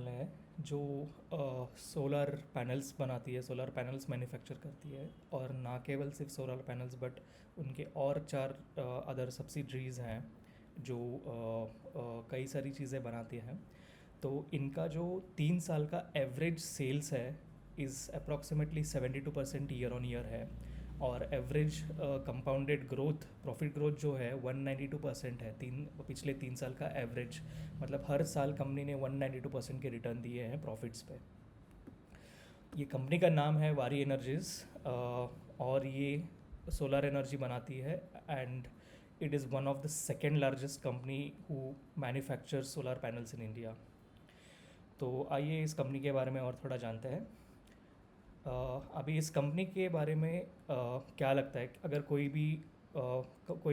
वाले हैं जो सोलर पैनल्स बनाती है, सोलर पैनल्स मैन्युफैक्चर करती है। और ना केवल सिर्फ सोलर पैनल्स बट उनके और चार अदर सब्सिडरीज़ हैं जो कई सारी चीज़ें बनाती हैं। तो इनका जो 3 साल का एवरेज सेल्स है is approximately 72% year on year है। और average compounded growth, profit growth जो है 192% है। पिछले 3 साल का एवरेज, मतलब हर साल कंपनी ने 192% के रिटर्न दिए हैं प्रॉफिट्स पे। ये कंपनी का नाम है वारी एनर्जीज़, और ये सोलर एनर्जी बनाती है। And it is one of the second largest company who manufacture solar panels in India. तो आइए इस कंपनी के बारे में और थोड़ा जानते हैं। अभी इस कंपनी के बारे में क्या लगता है, अगर कोई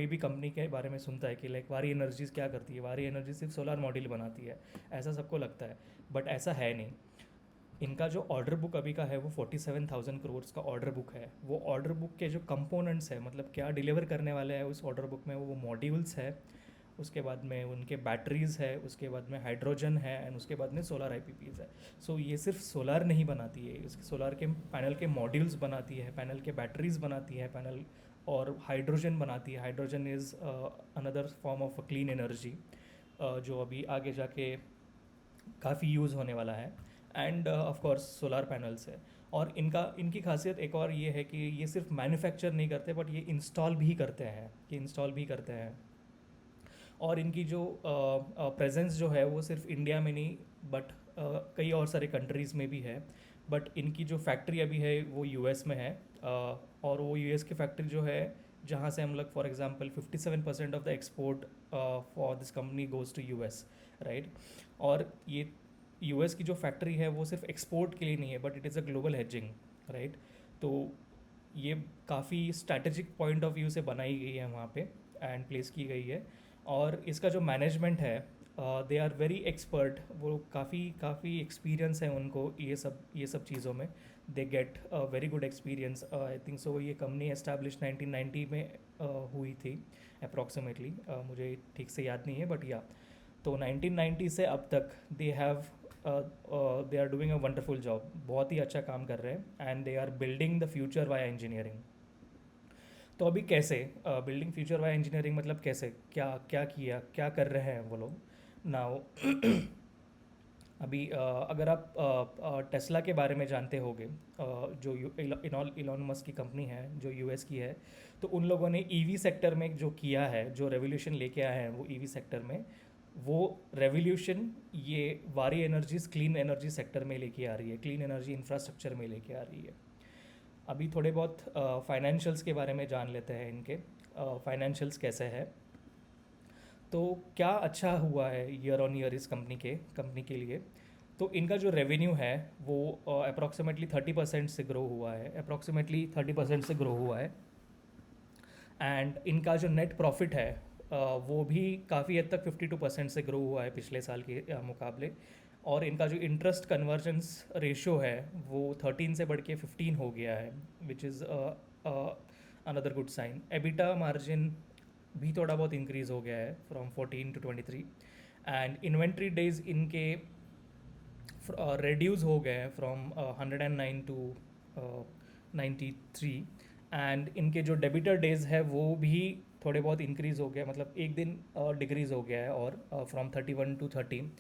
भी कंपनी के बारे में सुनता है कि लाइक वारी एनर्जीज़ क्या करती है, वारी एनर्जी सिर्फ सोलर मॉड्यूल बनाती है, ऐसा सबको लगता है। बट ऐसा है नहीं। इनका जो ऑर्डर बुक अभी का है वो 47,000 करोड़ का ऑर्डर बुक है। वो ऑर्डर बुक के जो कंपोनेंट्स है, मतलब क्या डिलीवर करने वाले हैं उस ऑर्डर बुक में, वो मॉड्यूल्स है, उसके बाद में उनके बैटरीज़ है, उसके बाद में हाइड्रोजन है, एंड उसके बाद में सोलर आईपीपीज़ है। सो ये सिर्फ सोलर नहीं बनाती है, इसके सोलर के पैनल के मॉड्यूल्स बनाती है, पैनल के बैटरीज़ बनाती है, पैनल और हाइड्रोजन बनाती है। Hydrogen is another form of clean energy जो अभी आगे जाके काफ़ी यूज़ होने वाला है। End of course solar panels है। और इनकी खासियत एक और ये है कि ये सिर्फ मैन्युफैक्चर नहीं करते बट ये इंस्टॉल भी करते हैं। और इनकी जो प्रेजेंस जो है वो सिर्फ इंडिया में नहीं बट कई और सारे कंट्रीज़ में भी है। बट इनकी जो फैक्ट्री अभी है वो यूएस में है। और वो यूएस की फैक्ट्री जो है, जहाँ से हम लोग for example 57% of the export for this company goes to US, right. और ये यूएस की जो फैक्ट्री है वो सिर्फ एक्सपोर्ट के लिए नहीं है but it is a global hedging, right. तो ये काफ़ी स्ट्रैटेजिक पॉइंट ऑफ व्यू से बनाई गई है वहाँ पे एंड प्लेस की गई है। और इसका जो मैनेजमेंट है, दे आर वेरी एक्सपर्ट। वो काफ़ी काफ़ी एक्सपीरियंस है उनको ये सब चीज़ों में। They get very good experience. I think सो ये कंपनी एस्टैब्लिश 1990 में हुई थी अप्रॉक्सीमेटली, मुझे ठीक से याद नहीं है बट या। तो 1990 से अब तक they are doing a wonderful job, बहुत ही अच्छा काम कर रहे हैं। And they are building the future via engineering. तो अभी कैसे बिल्डिंग फ्यूचर वाया इंजीनियरिंग, मतलब कैसे, क्या क्या किया, क्या कर रहे हैं वो लोग नाउ। अभी अगर आप टेस्ला के बारे में जानते होंगे, जो इलॉन मस्क की कंपनी है जो यूएस की है। तो उन लोगों ने ईवी सेक्टर में जो किया है, जो रेवोल्यूशन लेके आए हैं वो ईवी सेक्टर में, वो रेवोल्यूशन ये वारी एनर्जीज क्लीन एनर्जी सेक्टर में लेके आ रही है, क्लीन एनर्जी इंफ्रास्ट्रक्चर में लेके आ रही है। अभी थोड़े बहुत फाइनेंशियल्स के बारे में जान लेते हैं इनके। फाइनेंशियल्स कैसे है, तो क्या अच्छा हुआ है ईयर ऑन ईयर इस कंपनी के लिए। तो इनका जो रेवेन्यू है वो अप्रॉक्सीमेटली 30% से ग्रो हुआ है, एंड इनका जो नेट प्रॉफिट है वो भी काफ़ी हद तक 52% से ग्रो हुआ है पिछले साल के मुकाबले। और इनका जो इंटरेस्ट कन्वर्जेंस रेशियो है वो 13 से बढ़ के 15 हो गया है, which is another good sign. EBITDA margin भी थोड़ा बहुत इंक्रीज़ हो गया है from 14 to 23। And inventory days इनके रिड्यूस हो गए हैं फ्रॉम 109 to 93। एंड इनके जो डेबिटर डेज है वो भी थोड़े बहुत इंक्रीज़ हो गया, मतलब एक दिन डिक्रीज़ हो गया है, और फ्रॉम 31 to 13।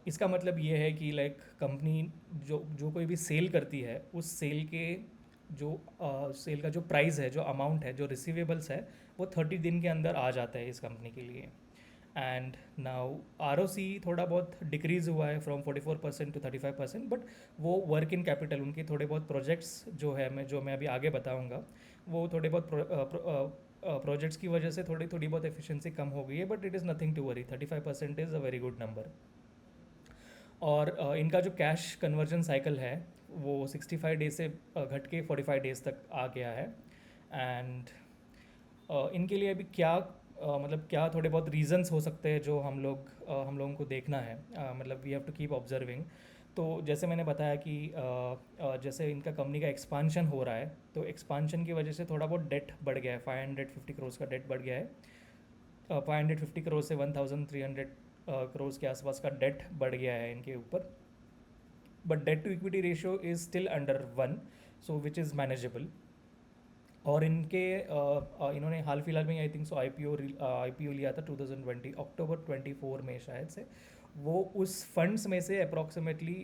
इसका मतलब ये है कि लाइक कंपनी जो जो कोई भी सेल करती है उस सेल का जो प्राइस है, जो अमाउंट है, जो रिसीवेबल्स है, वो 30 दिन के अंदर आ जाता है इस कंपनी के लिए। एंड नाउ आरओसी थोड़ा बहुत डिक्रीज़ हुआ है फ्रॉम 44% to 35%। बट वो वर्क इन कैपिटल, उनके थोड़े बहुत प्रोजेक्ट्स जो मैं अभी आगे बताऊंगा, वो थोड़े बहुत प्रोजेक्ट्स की वजह से थोड़ी बहुत एफिशिएंसी कम हो गई है। But it is nothing to worry, 35% is a very good number. और इनका जो कैश कन्वर्जन साइकिल है वो 65 डेज से घट के 45 डेज तक आ गया है। एंड इनके लिए अभी क्या मतलब क्या थोड़े बहुत रीजंस हो सकते हैं जो हम लोगों को देखना है, मतलब we have to keep observing. तो जैसे मैंने बताया कि जैसे इनका कंपनी का एक्सपांशन हो रहा है, तो एक्सपांशन की वजह से थोड़ा बहुत डेट बढ़ गया है, 550 करोड़ का डेट बढ़ गया है। 550 करोड़ से 1300 करोड़ के आसपास का डेट बढ़ गया है इनके ऊपर, but debt to equity ratio is still under 1, so which is manageable. और इन्होंने हाल फिलहाल में आई थिंक सो आईपीओ लिया था 2020 अक्टूबर 24 में शायद से। वो उस फंड्स में से अप्रॉक्सीमेटली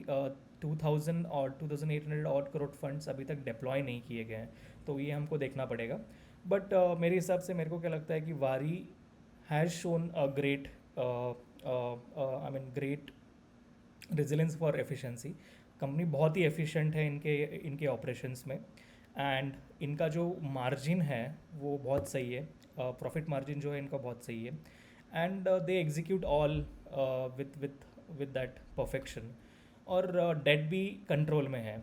2000 और 2800 और करोड़ फंड्स अभी तक डिप्लॉय नहीं किए गए हैं, तो ये हमको देखना पड़ेगा। बट मेरे हिसाब से मेरे को क्या लगता है कि वारी has shown a great great resilience for efficiency. Company बहुत ही एफिशिएंट है इनके इनके ऑपरेशंस में, एंड इनका जो मार्जिन है वो बहुत सही है, प्रॉफिट मार्जिन जो है इनका बहुत सही है, and they execute all with that perfection. और डेट भी कंट्रोल में है,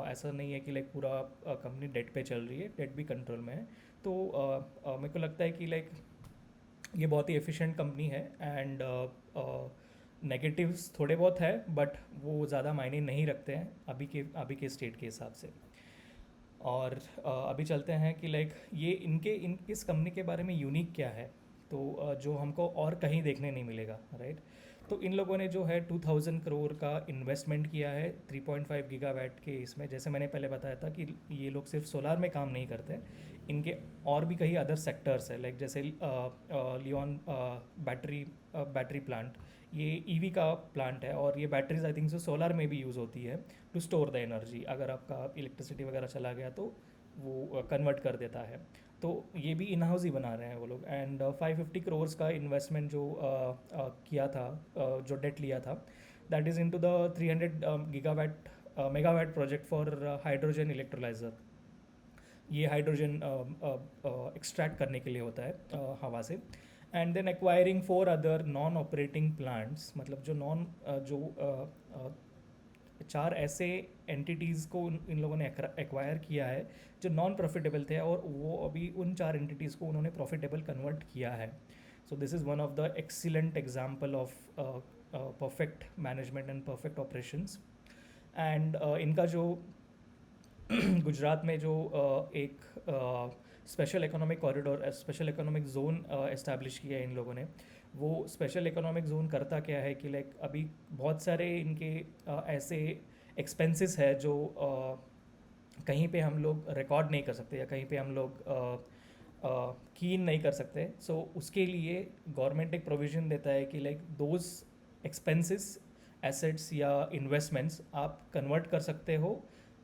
ऐसा नहीं है कि लाइक पूरा कंपनी डेट पे चल रही है, डेट भी कंट्रोल में है। तो मेरे को लगता है कि लाइक ये बहुत ही एफिशिएंट कंपनी है, एंड नेगेटिव्स थोड़े बहुत है बट वो ज़्यादा मायने नहीं रखते हैं अभी के स्टेट के हिसाब से। और अभी चलते हैं कि लाइक ये इस कंपनी के बारे में यूनिक क्या है, तो जो हमको और कहीं देखने नहीं मिलेगा, राइट। तो इन लोगों ने जो है 2000 करोड़ का इन्वेस्टमेंट किया है 3.5 गीगावाट के इसमें। जैसे मैंने पहले बताया था कि ये लोग सिर्फ सोलार में काम नहीं करते, इनके और भी कई अदर सेक्टर्स है, लाइक जैसे लियोन बैटरी प्लांट, ये ईवी का प्लांट है, और ये बैटरीज आई थिंक सो सोलार में भी यूज़ होती है टू स्टोर द एनर्जी। अगर आपका इलेक्ट्रिसिटी वगैरह चला गया तो वो कन्वर्ट कर देता है। तो ये भी इन हाउस ही बना रहे हैं वो लोग। एंड 550 करोड़ का इन्वेस्टमेंट जो किया था, जो डेट लिया था, that is into the 300 gigawatt megawatt project for hydrogen electrolyser. ये हाइड्रोजन एक्सट्रैक्ट करने के लिए होता है हवा से। And then acquiring 4 other non operating plants, मतलब जो चार ऐसे एंटिटीज़ को इन लोगों ने एक्वायर किया है जो नॉन प्रॉफिटेबल थे, और वो अभी उन चार एंटिटीज़ को उन्होंने प्रॉफिटेबल कन्वर्ट किया है। So this is one of the excellent example of perfect management and perfect operations. And इनका जो गुजरात में जो एक special economic corridor, special economic zone establish किया है इन लोगों ने। वो स्पेशल इकोनॉमिक जोन करता क्या है कि लाइक अभी बहुत सारे इनके ऐसे एक्सपेंसेस है जो कहीं पे हम लोग रिकॉर्ड नहीं कर सकते, या कहीं पे हम लोग कीन नहीं कर सकते। सो उसके लिए गवर्नमेंट एक प्रोविज़न देता है कि लाइक दोज एक्सपेंसेस, एसेट्स या इन्वेस्टमेंट्स आप कन्वर्ट कर सकते हो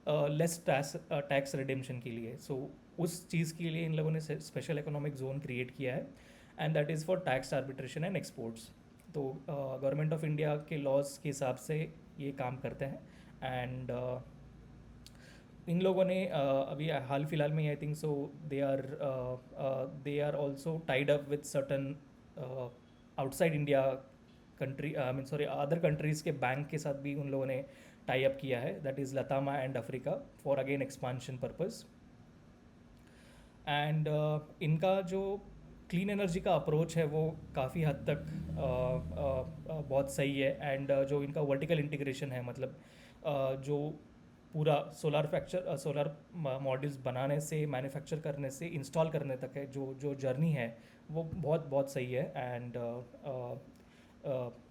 लेस टैक्स रिडेम्पशन के लिए। सो उस चीज़ के लिए इन लोगों ने स्पेशल इकोनॉमिक जोन क्रिएट किया है, and that is for tax arbitration and exports. तो गवर्नमेंट ऑफ इंडिया के लॉज के हिसाब से ये काम करते हैं। एंड इन लोगों ने अभी हाल फिलहाल में I think so they are also tied up with certain outside India country, I mean sorry other countries के बैंक के साथ भी उन लोगों ने टाई अप किया है, that is LATAM and Africa, for again expansion purpose. And इनका जो क्लीन एनर्जी का अप्रोच है वो काफ़ी हद तक बहुत सही है। एंड जो इनका वर्टिकल इंटीग्रेशन है, मतलब जो पूरा सोलर मॉड्यूल्स बनाने से, मैन्युफैक्चर करने से, इंस्टॉल करने तक है, जो जर्नी है वो बहुत बहुत सही है। एंड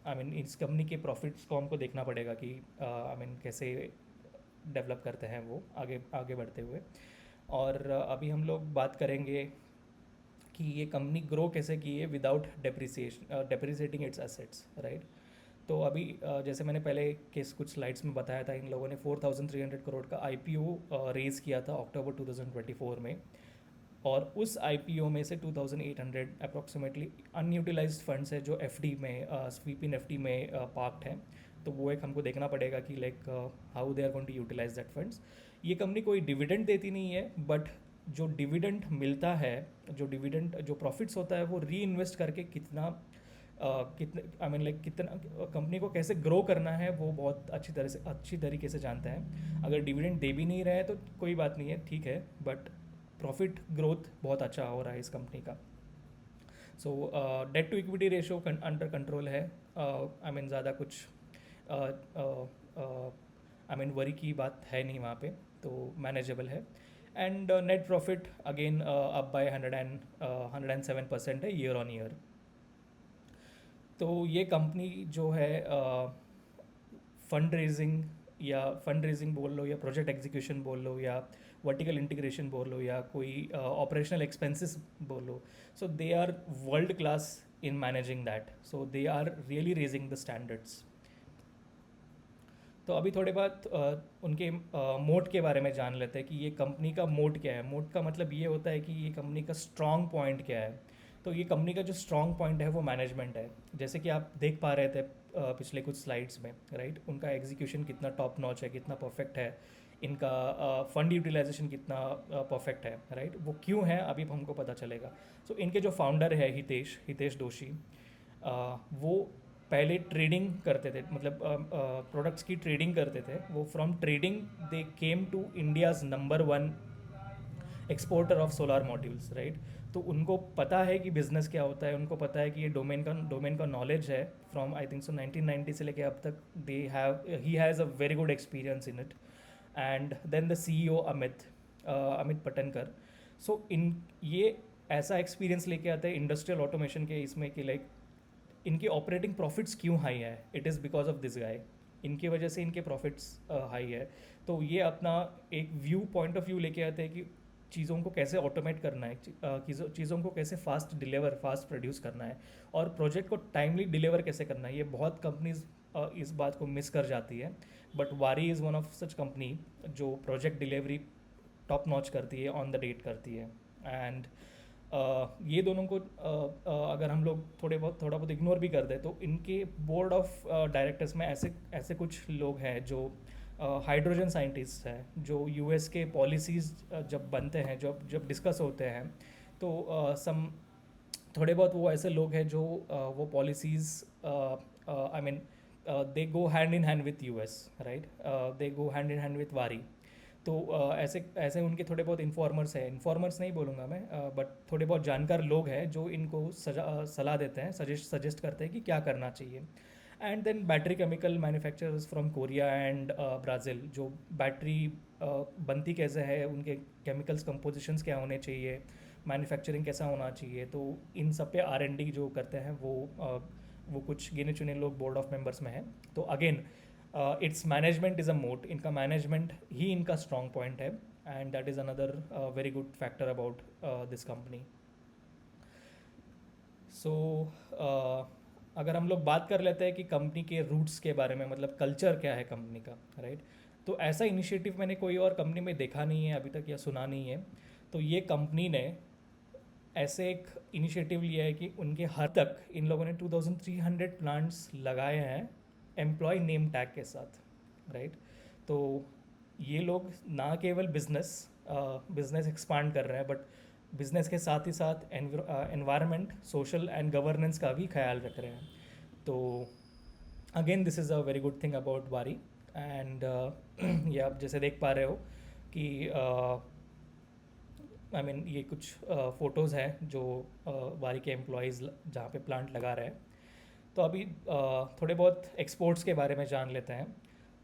आई मीन इस कंपनी के प्रॉफिट्स को हमको देखना पड़ेगा कि आई मीन कैसे डेवलप करते हैं वो आगे आगे बढ़ते हुए। और अभी हम लोग बात करेंगे कि ये कंपनी ग्रो कैसे की है without depreciating its assets, right. तो अभी जैसे मैंने पहले के कुछ स्लाइड्स में बताया था, इन लोगों ने 4300 करोड़ का आईपीओ रेज़ किया था अक्टूबर 2024 में, और उस आईपीओ में से 2800 अप्रॉक्सीमेटली अनयूटिलाइज्ड फंड्स है जो एफडी में, स्वीप इन एफडी में पार्क्ड हैं। तो वो एक हमको देखना पड़ेगा कि like how they are going to utilise that funds. ये कंपनी कोई डिविडेंड देती नहीं है, बट जो डिविडेंड मिलता है, जो प्रॉफिट्स होता है वो री इन्वेस्ट करके कितने आई मीन लाइक कितना कंपनी को कैसे ग्रो करना है वो बहुत अच्छी तरीके से जानते हैं। अगर डिविडेंड दे भी नहीं रहे हैं तो कोई बात नहीं है, ठीक है, बट प्रॉफिट ग्रोथ बहुत अच्छा हो रहा है इस कंपनी का। So debt to equity ratio under control है, आई मीन ज़्यादा कुछ आई मीन वरी की बात है नहीं वहाँ पे, तो मैनेजेबल है। And net profit again up by 107% है ईयर ऑन ईयर। तो ये कंपनी जो है फंड रेजिंग या फंड रेजिंग बोल लो या प्रोजेक्ट एग्जीक्यूशन बोल लो या वर्टिकल इंटीग्रेशन बोल लो या कोई ऑपरेशनल एक्सपेंसेस बोल लो, so they are world class in managing that, so they are really raising the standards. तो अभी थोड़े बात उनके मोट के बारे में जान लेते हैं कि ये कंपनी का मोट क्या है. मोट का मतलब ये होता है कि ये कंपनी का स्ट्रॉन्ग पॉइंट क्या है. तो ये कंपनी का जो स्ट्रॉन्ग पॉइंट है वो मैनेजमेंट है. जैसे कि आप देख पा रहे थे पिछले कुछ स्लाइड्स में, राइट, उनका एग्जीक्यूशन कितना टॉप नॉच है, कितना परफेक्ट है, इनका फंड यूटिलाइजेशन कितना परफेक्ट है, राइट. वो क्यों है अभी हमको पता चलेगा. सो इनके जो फाउंडर है हितेश हितेश दोषी, वो पहले ट्रेडिंग करते थे, मतलब प्रोडक्ट्स की ट्रेडिंग करते थे. वो from trading they came to India's number one exporter of solar modules, right. तो उनको पता है कि बिज़नेस क्या होता है, उनको पता है कि ये डोमेन का नॉलेज है. फ्रॉम आई थिंक सो 1990 से लेके अब तक they have he has a very good experience in it. And then the CEO Amit Amit Patankar. So in ये ऐसा एक्सपीरियंस लेके आते हैं इंडस्ट्रियल ऑटोमेशन के इसमें कि लाइक इनके ऑपरेटिंग प्रॉफिट्स क्यों हाई है. It is because of this guy. इनकी वजह से इनके प्रॉफिट्स हाई है. तो ये अपना एक पॉइंट ऑफ व्यू लेके आते हैं कि चीज़ों को कैसे ऑटोमेट करना है, चीज़ों को कैसे फास्ट प्रोड्यूस करना है और प्रोजेक्ट को टाइमली डिलीवर कैसे करना है. ये बहुत कंपनीज इस बात को मिस कर जाती है. बट वारी is one of such company जो प्रोजेक्ट डिलीवरी टॉप नॉच करती है, ऑन द डेट करती है. एंड ये दोनों को अगर हम लोग थोड़ा बहुत इग्नोर भी कर दें तो इनके बोर्ड ऑफ डायरेक्टर्स में ऐसे ऐसे कुछ लोग हैं जो हाइड्रोजन साइंटिस्ट हैं, जो US के पॉलिसीज़ जब बनते हैं, जब जब डिस्कस होते हैं, तो सम थोड़े बहुत वो ऐसे लोग हैं जो वो policies I mean they go hand in hand with US, right. They go hand in hand with वारी. तो ऐसे ऐसे उनके थोड़े बहुत इन्फॉर्मर्स हैं, इन्फॉर्मर्स नहीं बोलूँगा मैं, बट थोड़े बहुत जानकार लोग हैं जो इनको सलाह देते हैं, सजेस्ट करते हैं कि क्या करना चाहिए. And then battery chemical manufacturers from Korea and Brazil, जो बैटरी बनती कैसे है, उनके केमिकल्स कंपोजिशंस क्या होने चाहिए, मैन्युफैक्चरिंग कैसा होना चाहिए, तो इन सब पे R&D जो करते हैं वो कुछ गिने चुने लोग बोर्ड ऑफ मेंबर्स में हैं. तो again it's management is a moat. इनका मैनेजमेंट ही इनका स्ट्रॉन्ग पॉइंट है. And that is another very good factor about this company. So अगर हम लोग बात कर लेते हैं कि कंपनी के रूट्स के बारे में, मतलब कल्चर क्या है कंपनी का, राइट. तो ऐसा इनिशिएटिव मैंने कोई और कंपनी में देखा नहीं है अभी तक या सुना नहीं है. तो ये कंपनी ने ऐसे एक इनिशिएटिव लिया है कि उनके हर तक इन लोगों ने 2300 प्लांट्स लगाए हैं एम्प्लॉय नेम टैग के साथ, राइट. तो ये लोग ना केवल बिजनेस एक्सपांड कर रहे हैं, बट बिजनेस के साथ ही साथ एनवायरनमेंट, सोशल एंड गवर्नेंस का भी ख्याल रख रहे हैं. तो again this is a very good thing about वारी. एंड ये आप जैसे देख पा रहे हो कि आई मीन ये कुछ फ़ोटोज़ हैं जो वारी के एम्प्लॉयज़ जहाँ पे प्लांट लगा रहे हैं. तो अभी थोड़े बहुत एक्सपोर्ट्स के बारे में जान लेते हैं.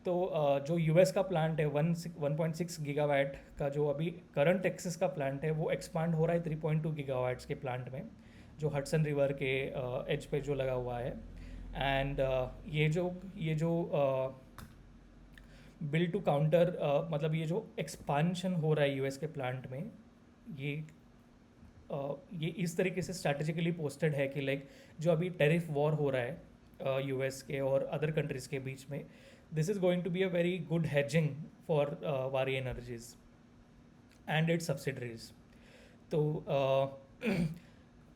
तो जो US का प्लांट है 1.6 गीगावाट का, जो अभी करंट एक्सेस का प्लांट है, वो एक्सपांड हो रहा है 3.2 गीगावाट्स के प्लांट में, जो हडसन रिवर के एज पे जो लगा हुआ है. एंड ये जो बिल टू काउंटर, मतलब ये जो एक्सपांशन हो रहा है US के प्लांट में, ये ये इस तरीके से स्ट्रैटेजिकली पोस्टेड है कि लाइक जो अभी टेरिफ वॉर हो रहा है US के और अदर कंट्रीज़ के बीच में, this is going to be a very good hedging for Waaree energies and its subsidiaries. तो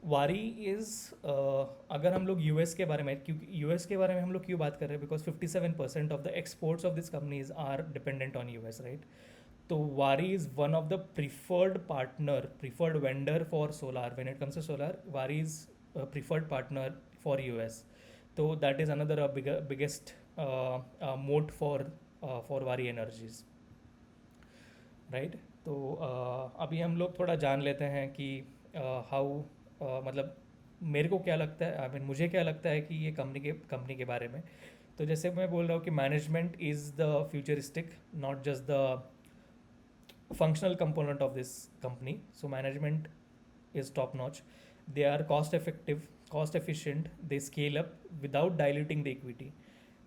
वारी इज़ अगर हम लोग US के बारे में, क्योंकि US के बारे में हम लोग क्यों बात कर रहे हैं, because 57% of the exports of this companies are dependent on US, right. तो Waaree is one of the preferred vendor for solar. When it comes to solar, Waaree is preferred partner for US. तो that is another biggest moat for Waaree Energies, right. तो अभी हम लोग थोड़ा जान लेते हैं कि हाउ मतलब मेरे को क्या लगता है, आई मीन मुझे क्या लगता है कि ये कंपनी के बारे में. तो जैसे मैं बोल रहा हूँ कि management is the futuristic, not just the functional component of this company. So management is top notch. They are cost effective, cost efficient, they scale up without diluting the equity.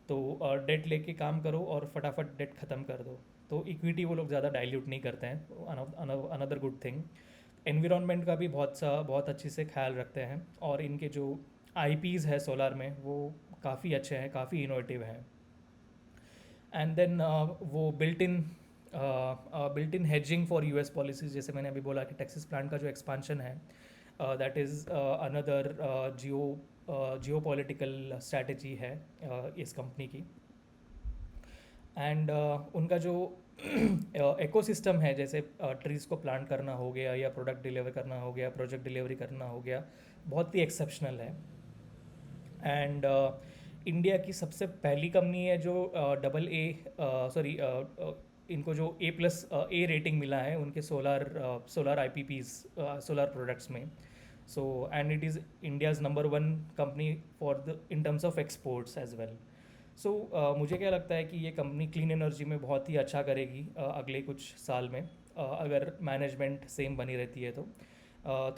तो डेट लेके काम करो और फटाफट date ख़त्म कर दो। तो इक्विटी वो लोग ज़्यादा डाइल्यूट नहीं करते हैं, अनदर गुड थिंग। एनवायरनमेंट का भी बहुत अच्छे से ख्याल रखते हैं, और इनके जो आईपीज़ है सोलार में वो काफ़ी अच्छे हैं, काफ़ी इनोवेटिव हैं। एंड देन वो built in hedging for US policies, जैसे मैंने अभी बोला कि टेक्सास प्लांट का जो एक्सपांशन है, that is another Jio political strategy है इस कंपनी की। एंड उनका जो इकोसिस्टम है, जैसे ट्रीज़ को प्लांट करना हो गया, या प्रोडक्ट डिलीवर करना हो गया, प्रोजेक्ट डिलीवरी करना हो गया, बहुत ही एक्सेप्शनल है। एंड इंडिया की सबसे पहली कंपनी है जो डबल ए सॉरी इनको जो A+ रेटिंग मिला है उनके सोलर IPPs, सोलर प्रोडक्ट्स में। So and it is India's number 1 company for the in terms of exports as well. So मुझे क्या लगता है कि ये कंपनी क्लीन एनर्जी में बहुत ही अच्छा करेगी अगले कुछ साल में, अगर मैनेजमेंट सेम बनी रहती है तो।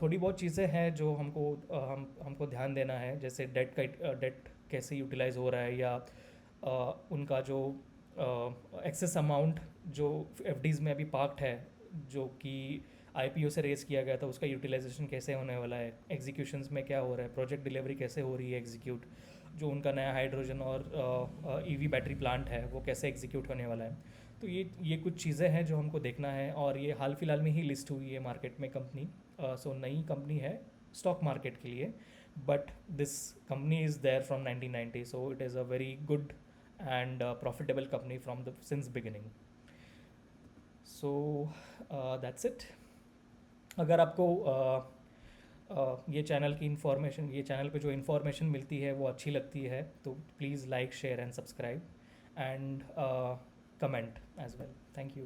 थोड़ी बहुत चीज़ें हैं जो हमको ध्यान देना है, जैसे डेट कैसे यूटिलाइज हो रहा है, या उनका जो एक्सेस अमाउंट जो एफडीज़ में अभी पार्क्ड है, जो कि आईपीओ से रेस किया गया था, उसका यूटिलाइजेशन कैसे होने वाला है, एग्जीक्यूशंस में क्या हो रहा है, प्रोजेक्ट डिलीवरी कैसे हो रही है एग्जीक्यूट, जो उनका नया हाइड्रोजन और ईवी बैटरी प्लांट है वो कैसे एग्जीक्यूट होने वाला है। तो ये कुछ चीज़ें हैं जो हमको देखना है, और ये हाल फिलहाल में ही लिस्ट हुई है मार्केट में कंपनी। सो नई कंपनी है स्टॉक मार्केट के लिए, but this company is there from 1990, so it is a very good and profitable company from the since beginning. So that's it. अगर आपको ये चैनल पे जो इन्फॉर्मेशन मिलती है वो अच्छी लगती है, तो please like, share and subscribe, and comment as well. Thank you.